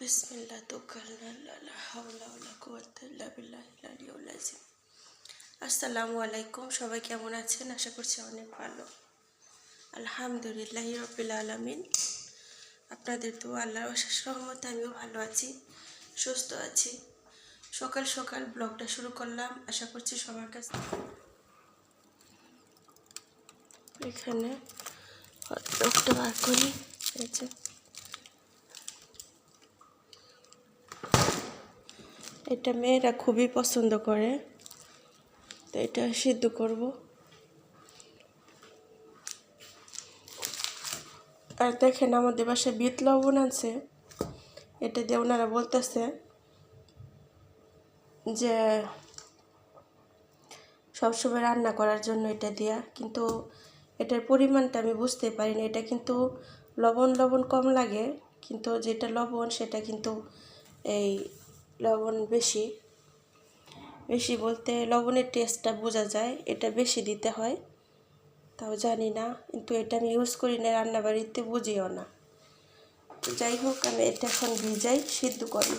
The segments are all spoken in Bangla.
বিসমিল্লাহ তাওয়াক্কালনা আল্লাহ লা হাওলা ওয়ালা কুওয়াতা ইল্লা বিল্লাহিল আলিয়্যিল আযীম। আসসালামু আলাইকুম, সবাই কেমন আছেন? আশা করছি অনেক ভালো। আলহামদুলিল্লাহি রাব্বিল আলামিন। আপনাদের দোয়া, আল্লাহর অশেষ রহমতে আমিও ভালো আছি, সুস্থ আছি। সকাল সকাল ব্লগটা শুরু করলাম, আশা করছি সবার কাছে। এখানে ব্লগটা বার করি। এটা মেয়েরা খুবই পছন্দ করে, তো এটা সিদ্ধ করব। আর দেখেন আমাদের বাসায় বিট লবণ আছে, এটা দিয়ে ওনারা বলতেছে যে সবসময় রান্না করার জন্য এটা দিয়া, কিন্তু এটার পরিমাণটা আমি বুঝতে পারি না। এটা কিন্তু লবণ লবণ কম লাগে, কিন্তু যেটা লবণ সেটা কিন্তু এই লবণ বেশি বেশি বলতে লবণের টেস্টটা বোঝা যায়, এটা বেশি দিতে হয়। তাও জানি না, কিন্তু এটা আমি ইউজ করি না রান্নাবাড়িতে, বুঝিও না। যাই হোক, আমি এটা এখন ভিজাই, সিদ্ধ করি।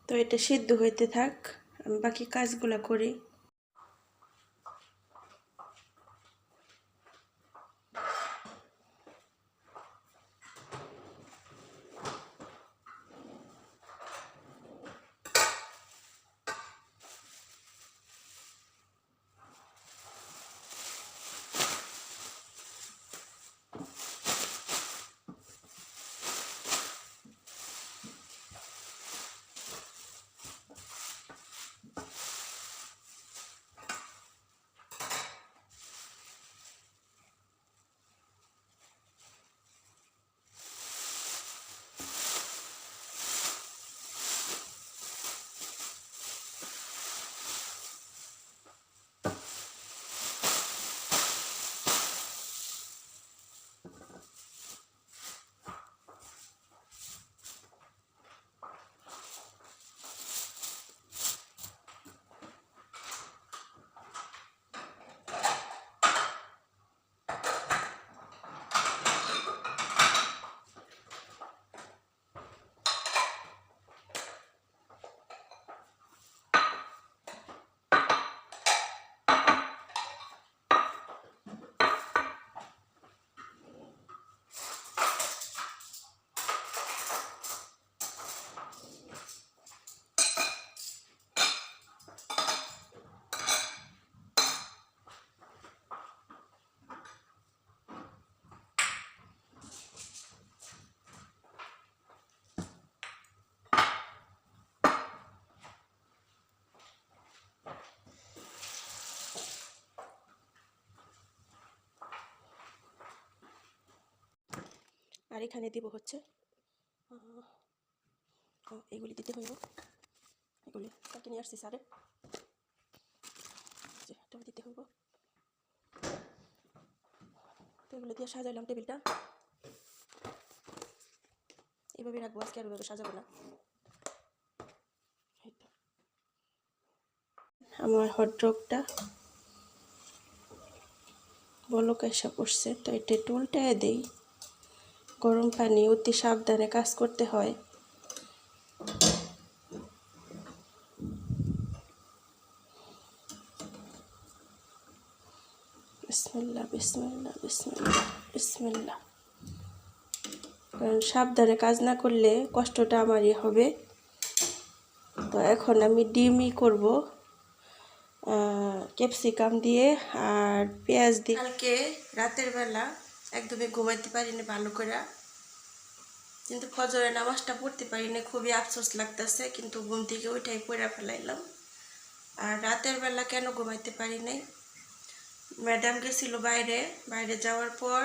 তো এটা সিদ্ধ হইতে থাক, আমি বাকি কাজগুলো করি। আর এখানে দিব হচ্ছে এগুলি দিতে হইব, এগুলি তাকে নিয়ে আসছি স্যারে, এটাও দিতে হইব। তো এগুলো দিয়ে সাজাইলাম টেবিলটা, এইভাবে রাখবো আজকে, আর ওইভাবে সাজাবো না। আমার হট ডগটা বলক এসে পড়ছে, তো এটা একটু উল্টায় দেই। গরম পানি, অতি সাবধানে কাজ করতে হয়। বিসমিল্লাহ বিসমিল্লাহ বিসমিল্লাহ বিসমিল্লাহ। কারণ সাবধানে কাজ না করলে কষ্টটা আমারই হবে। তো এখন আমি ডিমই করব, ক্যাপসিকাম দিয়ে আর পেঁয়াজ দিয়ে। কালকে রাতের বেলা একদমই ঘুমাইতে পারিনি ভালো করে, কিন্তু ফজরের নামাজটা পড়তে পারিনি, খুবই আফসোস লাগতেছে। কিন্তু ঘুম থেকে ওইটাই পড়ে ফেলাইলাম। আর রাতের বেলা কেন ঘুমাইতে পারি নাই, ম্যাডাম গেছিল বাইরে, বাইরে যাওয়ার পর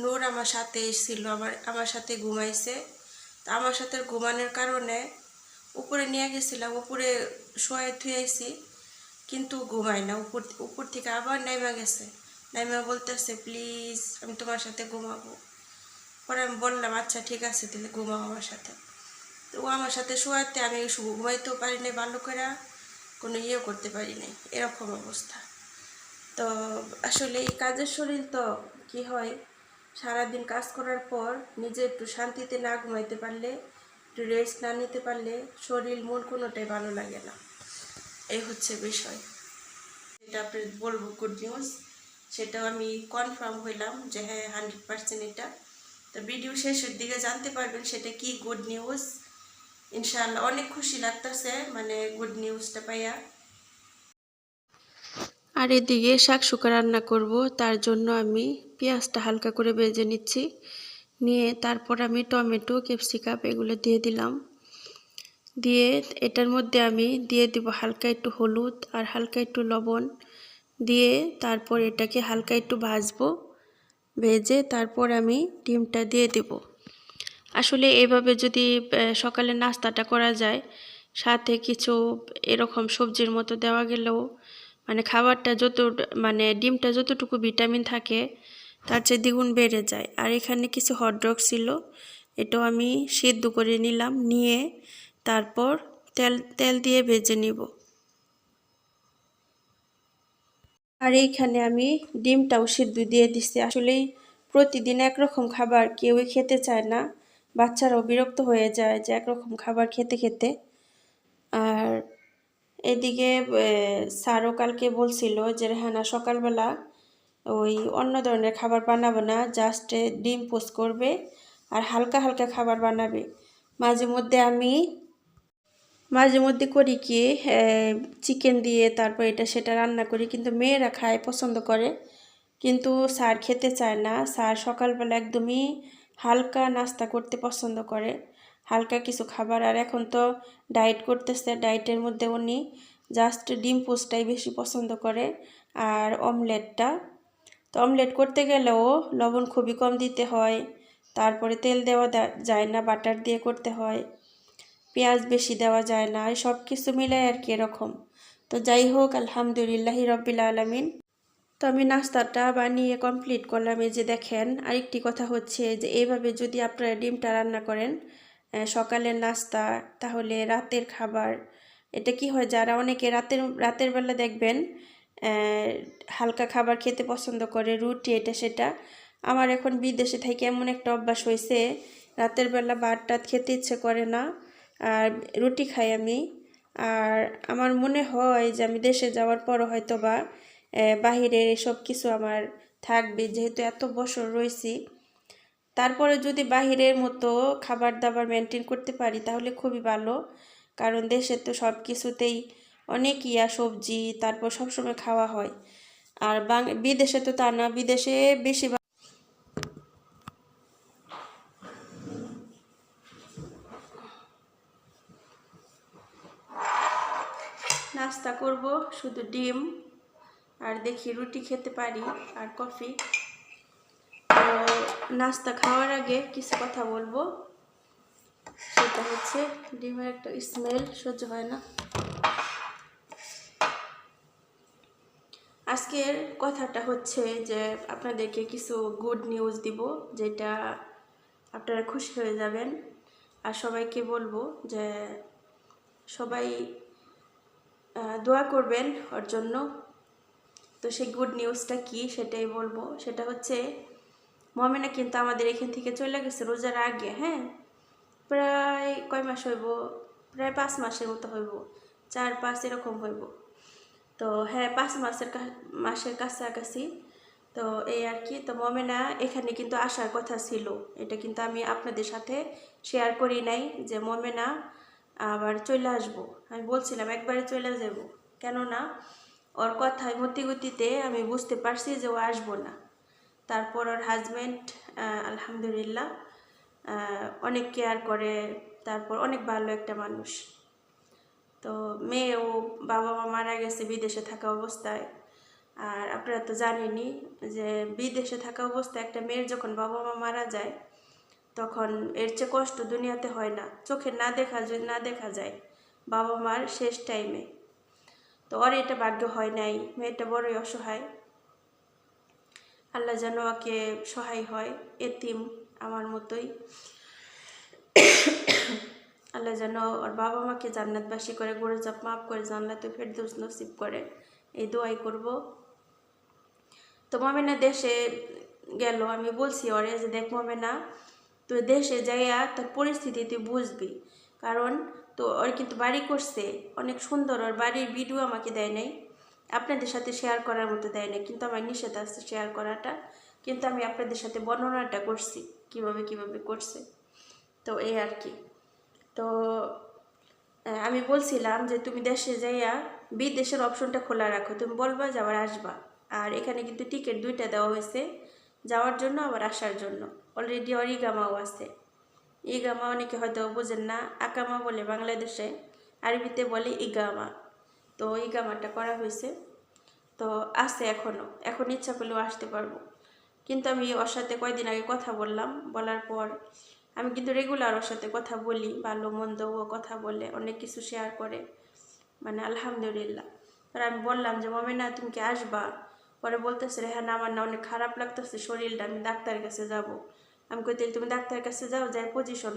নূর আমার সাথে এসেছিল, আমার সাথে ঘুমাইছে। তা আমার সাথে ঘুমানোর কারণে উপরে নিয়ে গেছিলাম, উপরে শোয়াই থুয়েছি, কিন্তু ঘুমাই না। উপর থেকে আবার নাইমা গেছে, নাইমা বলতেছে প্লিজ আমি তোমার সাথে ঘুমাবো। পরে আমি বললাম আচ্ছা ঠিক আছে তাহলে ঘুমাও আমার সাথে। তো ও আমার সাথে শোয়াতে আমি ঘুমাইতেও পারি নাই ভালো করে, কোনো ইয়ে করতে পারি নাই, এরকম অবস্থা। তো আসলে এই কাজের শরীর তো কি হয়, সারাদিন কাজ করার পর নিজে একটু শান্তিতে না ঘুমাইতে পারলে, একটু রেস্ট না নিতে পারলে শরীর মন কোনোটাই ভালো লাগে না। এই হচ্ছে বিষয়। যেটা আপনি বলবো গুড নিউজ, সেটাও আমি কনফার্ম হইলাম যে হ্যাঁ 100% এটা। তো ভিডিও শেষের দিকে জানতে পারবেন সেটা কি গুড নিউজ। ইনশাআল্লাহ অনেক খুশি লাগতেছে মানে গুড নিউজটা পাইয়া। আর এদিকে শাকশুকা রান্না করব, তার জন্য আমি পেঁয়াজটা হালকা করে ভেজে নিচ্ছি, নিয়ে তারপর আমি টমেটো ক্যাপসিকাম এগুলো দিয়ে দিলাম। দিয়ে এটার মধ্যে আমি দিয়ে দিব হালকা একটু হলুদ আর হালকা একটু লবণ দিয়ে, তারপর এটাকে হালকা একটু ভাজবো। ভেজে তারপর আমি ডিমটা দিয়ে দেব। আসলে এভাবে যদি সকালে নাস্তাটা করা যায়, সাথে কিছু এরকম সবজির মতো দেওয়া গেলেও মানে খাবারটা মানে ডিমটা যতটুকু ভিটামিন থাকে তার চেয়ে দ্বিগুণ বেড়ে যায়। আর এখানে কিছু হটডগ ছিল, এটাও আমি সিদ্ধ করে নিলাম, নিয়ে তারপর তেল দিয়ে ভেজে নিব। আর এইখানে আমি ডিমটাও সিদ্ধ দিয়ে দিচ্ছি। আসলেই প্রতিদিন একরকম খাবার কেউই খেতে চায় না, বাচ্চারাও বিরক্ত হয়ে যায় যে একরকম খাবার খেতে খেতে। আর এদিকে স্যারও কালকে বলছিল যে রেহানা সকালবেলা ওই অন্য ধরনের খাবার বানাবো না, জাস্ট ডিম পোস্ট করবে আর হালকা হালকা খাবার বানাবে। মাঝে মধ্যে করি কি চিকেন দিয়ে তারপর এটা সেটা রান্না করি, কিন্তু মেয়েরা খায় পছন্দ করে, কিন্তু স্যার খেতে চায় না। স্যার সকালবেলা একদমই হালকা নাস্তা করতে পছন্দ করে, হালকা কিছু খাবার। আর এখন তো ডায়েট করতেছে, ডায়েটের মধ্যে উনি জাস্ট ডিম পোস্টটাই বেশি পছন্দ করে আর অমলেটটা। তো অমলেট করতে গেলেও লবণ খুবই কম দিতে হয়, তারপরে তেল দেওয়া যায় না, বাটার দিয়ে করতে হয়, পেঁয়াজ বেশি দেওয়া যায় না, সব কিছু মিলে আর কি এরকম। তো যাই হোক আলহামদুলিল্লাহি রব্বিল আলামিন। তো আমি নাস্তাটা বানিয়ে কমপ্লিট করলাম। এই যে দেখেন, আরেকটি কথা হচ্ছে যে এইভাবে যদি আপনারা ডিমটা রান্না করেন সকালের নাস্তা, তাহলে রাতের খাবার এটা কি হয়, যারা অনেকে রাতের বেলা দেখবেন হালকা খাবার খেতে পছন্দ করে, রুটি এটা সেটা। আমার এখন বিদেশে থেকে এমন একটা অভ্যাস হয়েছে, রাতের বেলা ভাত টাত খেতে ইচ্ছে করে না, আর রুটি খাই আমি। আর আমার মনে হয় যে আমি দেশে যাওয়ার পরও হয়তো বা বাহিরের এসব কিছু আমার থাকবে, যেহেতু এত বছর রয়েছি। তারপরে যদি বাহিরের মতো খাবার দাবার মেনটেন করতে পারি তাহলে খুবই ভালো, কারণ দেশে তো সব কিছুতেই অনেক সবজি তারপর সবসময় খাওয়া হয়। আর বিদেশে তো তা না, বিদেশে বেশি নাস্তা করব শুধু ডিম, আর দেখি রুটি খেতে পারি আর কফি। তো নাস্তা খাওয়ার আগে কিছু কথা বলবো, সেটা হচ্ছে ডিমের একটা স্মেল সহ্য হয় না। আজকের কথাটা হচ্ছে যে আপনাদেরকে কিছু গুড নিউজ দিব, যেটা আপনারা খুশি হয়ে যাবেন। আর সবাইকে বলবো যে সবাই দোয়া করবেন ওর জন্য। তো সেই গুড নিউজটা কি সেটাই বলবো। সেটা হচ্ছে মমেনা কিন্তু আমাদের এখান থেকে চলে গেছে রোজার আগে, হ্যাঁ, প্রায় কয় মাস হইব, প্রায় 5 মাসের মতো হইব, 4-5 এরকম হইব। তো হ্যাঁ, 5 মাসের কাছাকাছি। তো এই আর কি। তো মমেনা এখানে কিন্তু আসার কথা ছিল, এটা কিন্তু আমি আপনাদের সাথে শেয়ার করি নাই যে মমেনা আবার চলে আসবো। আমি বলছিলাম একবারে চলে যাব, কেননা ওর কথায় মতিগতিতে আমি বুঝতে পারছি যে ও আসবো না। তারপর ওর হাজব্যান্ড আলহামদুলিল্লাহ অনেক কেয়ার করে, তারপর অনেক ভালো একটা মানুষ। তো মেয়েও বাবা মা মারা গেছে বিদেশে থাকা অবস্থায়। আর আপনারা তো জানেনই যে বিদেশে থাকা অবস্থায় একটা মেয়ের যখন বাবা মা মারা যায় তখন এর চেয়ে কষ্ট দুনিয়াতে হয় না। চোখে না দেখা যায় বাবা মার শেষ টাইমে। তো ওর এটা ভাগ্য হয় নাই, মেয়েটা বড়ই অসহায়। আল্লাহ যেন ওকে সহায় হয়, এতিম আমার মতোই। আল্লাহ যেন ওর বাবা মাকে জান্নাতবাসী করে, গুনাহ মাফ করে, জান্নাতুল ফেরদৌস নসিব করে, এই দোয়াই করব। তো মমেনা দেশে গেল, আমি বলছি ওরে যে দেখ মমেনা, তুই দেশে যাইয়া তোর পরিস্থিতি তুই বুঝবি। কারণ তো ওর কিন্তু বাড়ি করছে অনেক সুন্দর, ওর বাড়ির ভিডিও আমাকে দেয় নাই, আপনাদের সাথে শেয়ার করার মতো দেয় নাই, কিন্তু আমার নিষেধ আছে শেয়ার করাটা। কিন্তু আমি আপনাদের সাথে বর্ণনাটা করছি কিভাবে কিভাবে করছে। তো এই আর কি। তো আমি বলছিলাম যে তুমি দেশে যাইয়া বিদেশের অপশনটা খোলা রাখো, তুমি বলবা যে আবার আসবা। আর এখানে কিন্তু টিকিট 2টা দেওয়া হয়েছে, যাওয়ার জন্য আবার আসার জন্য। অলরেডি ওর ইগামাও আছে। ইগামা অনেকে হয়তো বোঝেন না, আকামা বলে বাংলাদেশে, আরবিতে বলে ইগামা। তো ইগামাটা করা হয়েছে, তো আছে এখন ইচ্ছা করলেও আসতে পারবো। কিন্তু আমি ওর সাথে কয়দিন আগে কথা বললাম, বলার পর আমি কিন্তু রেগুলার ওর সাথে কথা বলি, ভালো মন্দ ও কথা বলে, অনেক কিছু শেয়ার করে, মানে আলহামদুলিল্লাহ। আর আমি বললাম যে মমেনা তুমি কি আসবা? পরে বলতেছে রেহান আমার না অনেক খারাপ লাগতেছে শরীরটা, আমি ডাক্তারের কাছে যাব। আমি কই তাহলে তুমি ডাক্তারের কাছে যাও, যাই পজিশন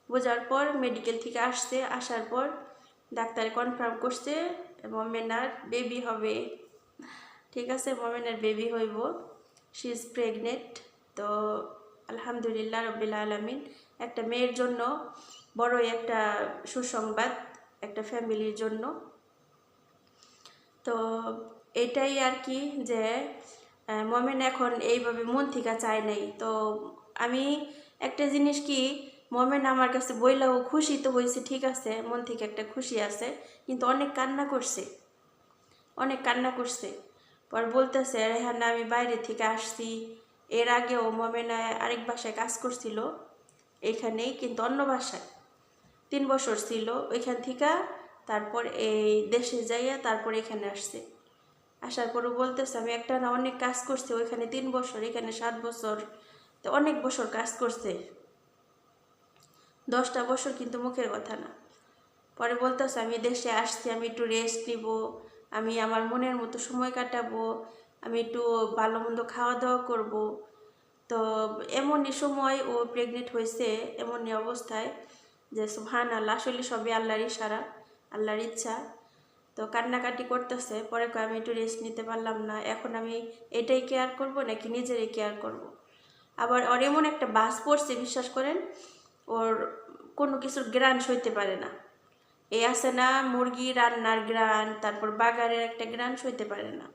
বোঝার পর মেডিকেল থেকে আসছে, আসার পর ডাক্তারে কনফার্ম করছে মমেনার বেবি হবে। ঠিক আছে, মমেনার বেবি হইব, শি ইজ প্রেগনেন্ট। তো আলহামদুলিল্লাহ রব্বিল আলামিন, একটা মেয়ের জন্য বড়ই একটা সুসংবাদ, একটা ফ্যামিলির জন্য। তো এটাই আর কি যে মমেন এখন এইভাবে মন থেকে চায় নাই। তো আমি একটা জিনিস কি, মমেন আমার কাছে বইলাও খুশি তো হয়েছে, ঠিক আছে, মন থেকে একটা খুশি আছে, কিন্তু অনেক কান্না করছে। পর বলতেছে রেহান আমি বাইরে থেকে আসছি, এর আগেও মমেনা আরেক বাসায় কাজ করছিল এখানেই, কিন্তু অন্য বাসায় 3 বছর ছিল ওইখান থেকে। তারপর এই দেশে যাইয়া তারপর এখানে আসছে। আসার পরও বলতেছে আমি একটা না অনেক কাজ করছি, ওইখানে 3 বছর, এখানে 7 বছর, তো অনেক বছর কাজ করছে, 10টা বছর কিন্তু মুখের কথা না। পরে বলতেছে আমি দেশে আসছি, আমি একটু রেস্ট নিব, আমি আমার মনের মতো সময় কাটাবো, আমি একটু ভালো মন্দ খাওয়া দাওয়া করব। তো এমনই সময় ও প্রেগনেন্ট হয়েছে, এমনই অবস্থায় যে সুবহানাল্লাহ, আসলে সবই আল্লাহর ইশারা, আল্লাহর ইচ্ছা। তো কান্নাকাটি করতেছে, পরে আমি একটু রেস্ট নিতে পারলাম না, এখন আমি এটাই কেয়ার করব নাকি নিজেরই কেয়ার করব। আবার ওর এমন একটা বাস পড়ছে, বিশ্বাস করেন, ওর কোনো কিছুর গ্রান সইতে পারে না। এই আছে না মুরগি রান্নার গ্রান, তারপর বাগারের একটা গ্রান সইতে পারে না,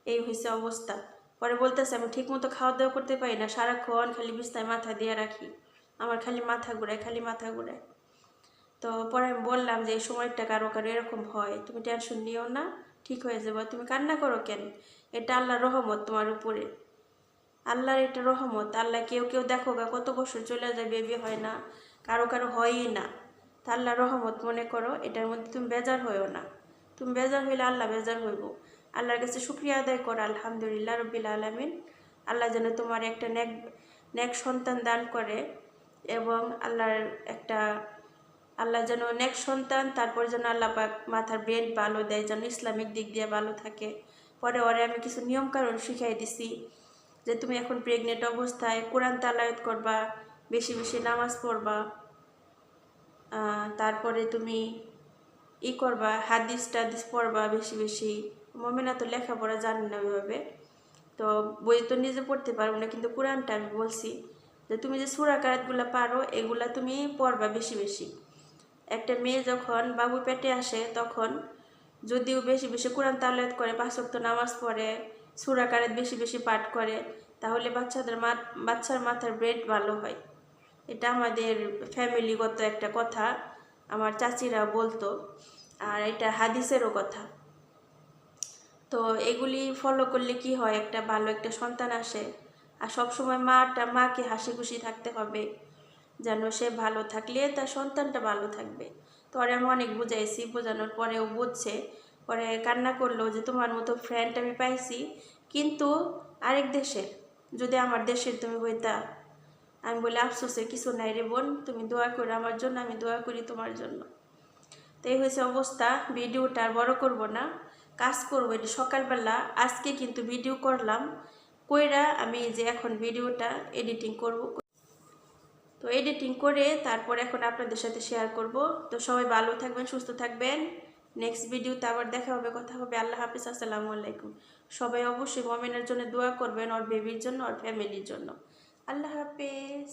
এই হয়েছে অবস্থা। পরে বলতেছে আমি ঠিক মতো খাওয়া দাওয়া করতে পারি না, সারাক্ষণ খালি বিছনায় মাথা দিয়ে রাখি, আমার খালি মাথা ঘুরায়। তো পরে আমি বললাম যে এই সময়টা কারো এরকম হয়, তুমি টেনশন নিও না, ঠিক হয়ে যাবে, তুমি কান্না করো কেন? এটা আল্লাহর রহমত তোমার উপরে, আল্লাহর এটা রহমত। আল্লাহ কেউ দেখো গা কত বছর চলে যায়, বেবি হয় না, কারো হয়ই না। তা আল্লাহর রহমত মনে করো, এটার মধ্যে তুমি বেজার হইও না। তুমি বেজার হইলে আল্লাহ বেজার হইব। আল্লাহর কাছে শুকরিয়া আদায় করো, আলহামদুলিল্লাহ রব্বিল আলামিন। আল্লাহ যেন তোমার একটা নেক সন্তান দান করে, এবং আল্লাহ যেন নেক্সট সন্তান, তারপর যেন আল্লাহ পাক মাথার ব্রেন ভালো দেয়, যেন ইসলামিক দিক দিয়ে ভালো থাকে। পরে ওরে আমি কিছু নিয়মকানুন শিখাই দিছি যে তুমি এখন প্রেগনেন্ট অবস্থায় কোরআন তালাওয়াত করবা, বেশি বেশি নামাজ পড়বা, তারপরে তুমি করবা, হাদিস টাদিস পড়বা বেশি বেশি, মমিনা তো লেখাপড়া জানে না ওইভাবে, তো বই তো নিজে পড়তে পারবো না, কিন্তু কোরআনটা আমি বলছি যে তুমি যে সূরা কারাতগুলো পারো এগুলা তুমি পড়বা বেশি বেশি। একটা মেয়ে যখন বাবু পেটে আসে তখন যদিও বেশি বেশি কোরআন তালাওয়াত করে, 5 ওয়াক্ত নামাজ পড়ে, সূরা কারাত বেশি বেশি পাঠ করে, তাহলে বাচ্চার মাথার ব্রেন ভালো হয়। এটা আমাদের ফ্যামিলিগত একটা কথা, আমার চাচিরা বলতো, আর এটা হাদিসেরও কথা। তো এগুলি ফলো করলে কি হয়, একটা ভালো একটা সন্তান আসে। আর সবসময় মাকে হাসি খুশি থাকতে হবে, যেন সে ভালো থাকলে তার সন্তানটা ভালো থাকবে। তো আর আমি অনেক বুঝাইছি, বোঝানোর পরেও বুঝছে, পরে কান্না করলো যে তোমার মতো ফ্রেন্ড আমি পাইছি, কিন্তু আরেক দেশের, যদি আমার দেশের তুমি হইতা। আমি বলি আফসোসের কিছু নাই রে বোন, তুমি দোয়া করো আমার জন্য, আমি দোয়া করি তোমার জন্য। তো এই হয়েছে অবস্থা। ভিডিওটা আর বড় করব না, কাজ করবো। এটি সকালবেলা আজকে কিন্তু ভিডিও করলাম, কইরা আমি যে এখন ভিডিওটা এডিটিং করব। তো এডিটিং করে তারপর এখন আপনাদের সাথে শেয়ার করব। তো সবাই ভালো থাকবেন, সুস্থ থাকবেন। নেক্সট ভিডিওতে আবার দেখা হবে, কথা হবে। আল্লাহ হাফিজ, আসসালামু আলাইকুম। সবাই অবশ্যই মমিনের জন্য দোয়া করবেন, ওর বেবির জন্য, ওর ফ্যামিলির জন্য। আল্লাহ হাফিজ।